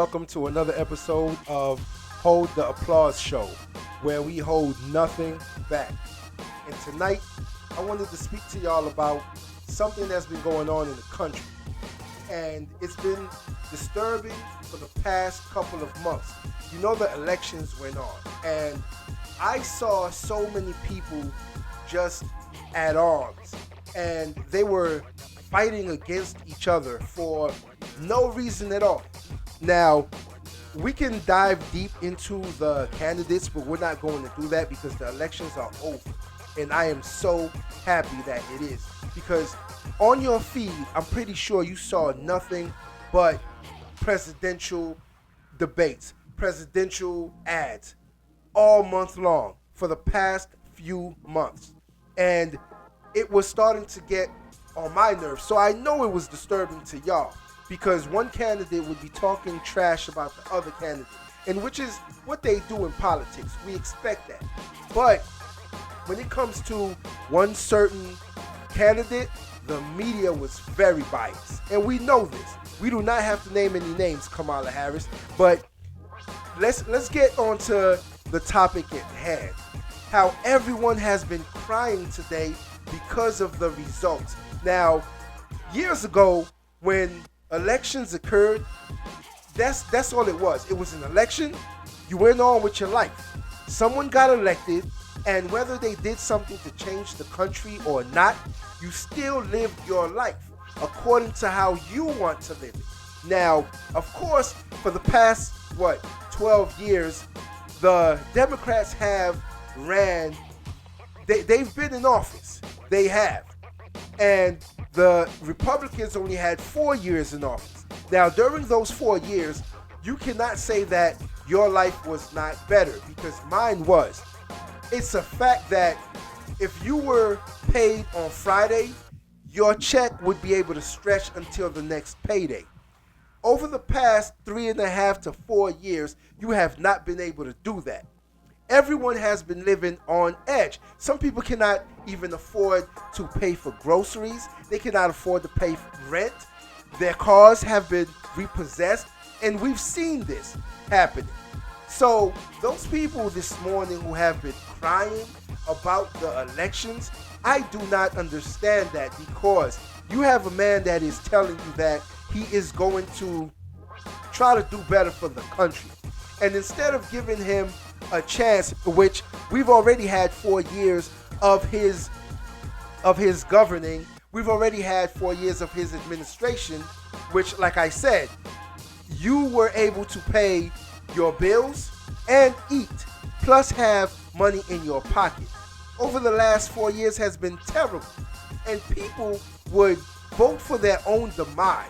welcome to another episode of Hold the Applause Show, where we hold nothing back. And tonight, I wanted to speak to y'all about something that's been going on in the country. And it's been disturbing for the past couple of months. You know, the elections went on, and I saw so many people just at arms, and they were fighting against each other for no reason at all. Now, we can dive deep into the candidates, but we're not going to do that because the elections are over. And I am so happy that it is. Because on your feed, I'm pretty sure you saw nothing but presidential debates, presidential ads all month long for the past few months. And it was starting to get on my nerves. So I know it was disturbing to y'all because one candidate would be talking trash about the other candidate, and which is what they do in politics. We expect that. But when it comes to one certain candidate, the media was very biased. And we know this. We do not have to name any names, Kamala Harris, but let's get on to the topic at hand. How everyone has been crying today because of the results. Now, years ago, when elections occurred, that's all it was. It was an election. You went on with your life. Someone got elected, and whether they did something to change the country or not, you still lived your life according to how you want to live it. Now, of course, for the past, 12 years, the Democrats have ran, they've been in office. They have. And the Republicans only had 4 years in office. Now, during those 4 years, you cannot say that your life was not better, because mine was. It's a fact that if you were paid on Friday, your check would be able to stretch until the next payday. Over the past 3.5 to 4 years, you have not been able to do that. Everyone has been living on edge. Some people cannot even afford to pay for groceries. They cannot afford to pay for rent. Their cars have been repossessed, and we've seen this happening. So those people this morning who have been crying about the elections, I do not understand that, because you have a man that is telling you that he is going to try to do better for the country. And instead of giving him a chance, which we've already had 4 years of his governing, we've already had 4 years of his administration, which, like I said, you were able to pay your bills and eat, plus have money in your pocket. Over the last 4 years has been terrible, and people would vote for their own demise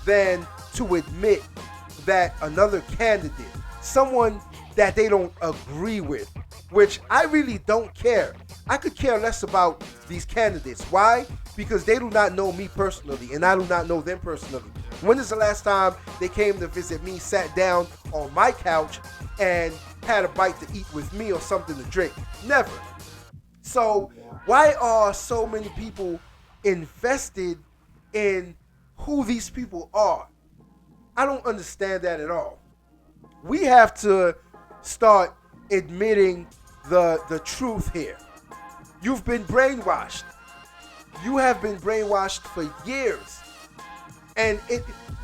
than to admit that another candidate, someone that they don't agree with, which I really don't care. I could care less about these candidates. Why? Because they do not know me personally, and I do not know them personally. When is the last time they came to visit me, sat down on my couch, and had a bite to eat with me or something to drink? Never. So why are so many people invested in who these people are? I don't understand that at all. We have to start admitting the truth here. You've been brainwashed. You have been brainwashed for years. And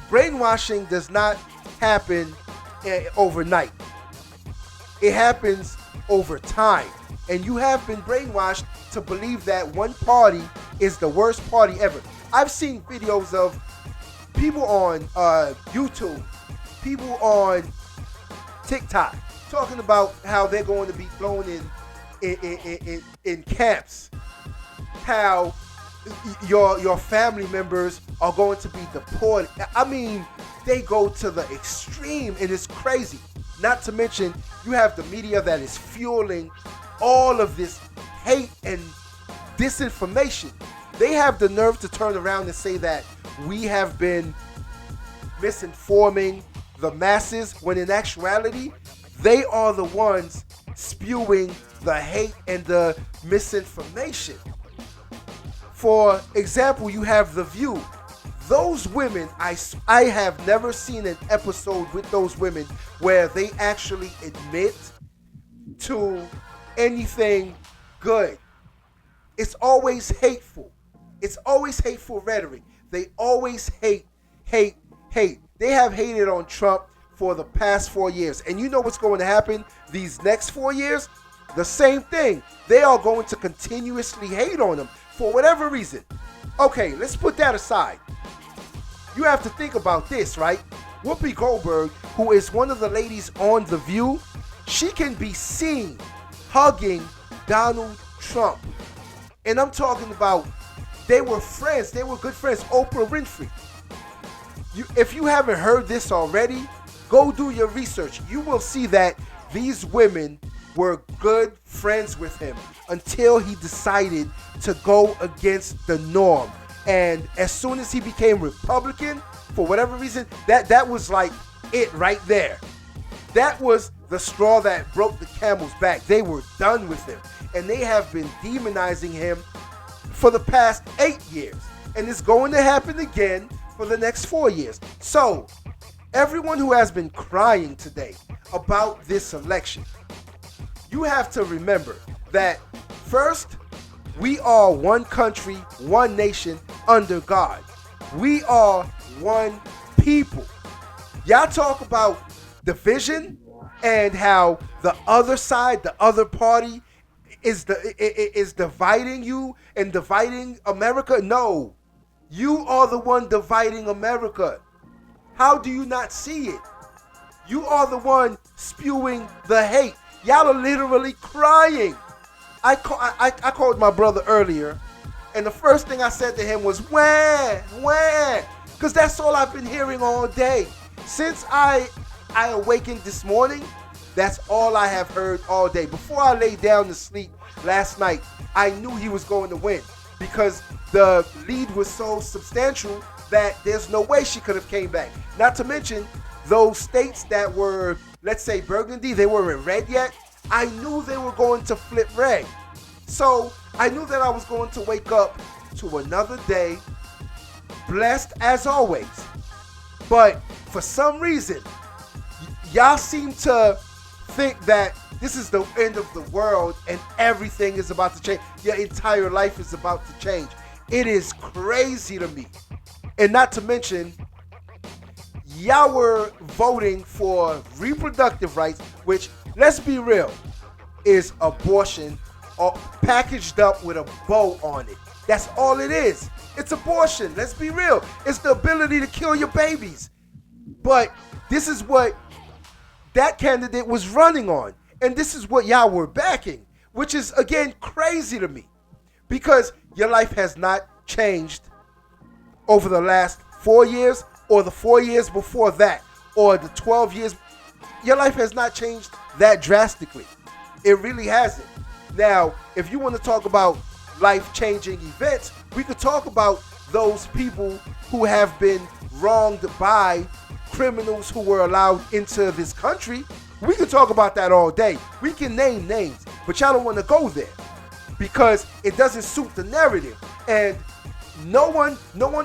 brainwashing does not happen overnight. It happens over time. And you have been brainwashed to believe that one party is the worst party ever. I've seen videos of people on YouTube, people on TikTok, talking about how they're going to be thrown in camps, how your family members are going to be deported. I mean, they go to the extreme, and it's crazy. Not to mention, you have the media that is fueling all of this hate and disinformation. They have the nerve to turn around and say that we have been misinforming the masses, when in actuality, they are the ones spewing the hate and the misinformation. For example, you have The View. those women, I have never seen an episode with those women where they actually admit to anything good. It's always hateful. It's always hateful rhetoric. They always hate, hate, hate. They have hated on Trump for the past 4 years. And you know what's going to happen these next 4 years? The same thing. They are going to continuously hate on him for whatever reason. Okay, let's put that aside. You have to think about this, right? Whoopi Goldberg, who is one of the ladies on The View, she can be seen hugging Donald Trump. And I'm talking about they were friends. They were good friends. Oprah Winfrey. If you haven't heard this already, go do your research. You will see that these women were good friends with him until he decided to go against the norm. And as soon as he became Republican, for whatever reason, that was like it right there. That was the straw that broke the camel's back. They were done with him. And they have been demonizing him for the past 8 years. And it's going to happen again for the next 4 years. So, everyone who has been crying today about this election, you have to remember that first, we are one country, one nation under God. We are one people. Y'all talk about division and how the other side, the other party is dividing you and dividing America. No, you are the one dividing America. How do you not see it? You are the one spewing the hate. Y'all are literally crying. I called my brother earlier, and the first thing I said to him was, wah, wah, because that's all I've been hearing all day. Since I awakened this morning, that's all I have heard all day. Before I lay down to sleep last night, I knew he was going to win because the lead was so substantial that there's no way she could have came back. Not to mention those states that were, let's say, burgundy, they weren't red yet. I knew they were going to flip red. So I knew that I was going to wake up to another day, blessed as always. But for some reason, y'all seem to think that this is the end of the world and everything is about to change. Your entire life is about to change. It is crazy to me. And not to mention, y'all were voting for reproductive rights, which, let's be real, is abortion packaged up with a bow on it. That's all it is. It's abortion. Let's be real. It's the ability to kill your babies. But this is what that candidate was running on. And this is what y'all were backing, which is, again, crazy to me. Because your life has not changed over the last 4 years or the 4 years before that or the 12 years. Your life has not changed that drastically. It really hasn't. Now, if you want to talk about life-changing events, we could talk about those people who have been wronged by criminals who were allowed into this country. We could talk about that all day. We can name names, but y'all don't want to go there because it doesn't suit the narrative. And no one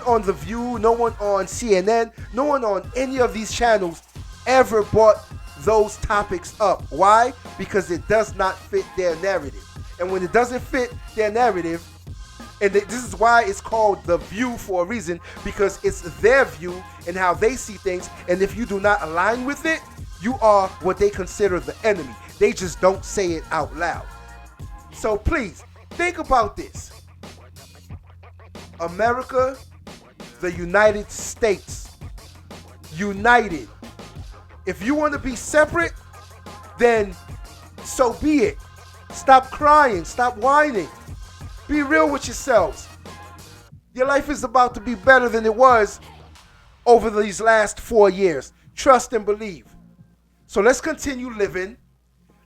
on The View, no one on CNN, no one on any of these channels ever brought those topics up. Why? Because it does not fit their narrative. And when it doesn't fit their narrative, and this is why it's called The View for a reason, because it's their view and how they see things. And if you do not align with it, you are what they consider the enemy. They just don't say it out loud. So please, think about this. America, the United States, united. If you want to be separate, then so be it. Stop crying. Stop whining. Be real with yourselves. Your life is about to be better than it was over these last 4 years. Trust and believe. So let's continue living.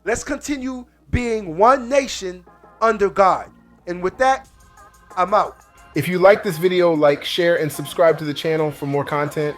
Let's continue being one nation under God. And with that, I'm out. If you like this video, like, share, and subscribe to the channel for more content.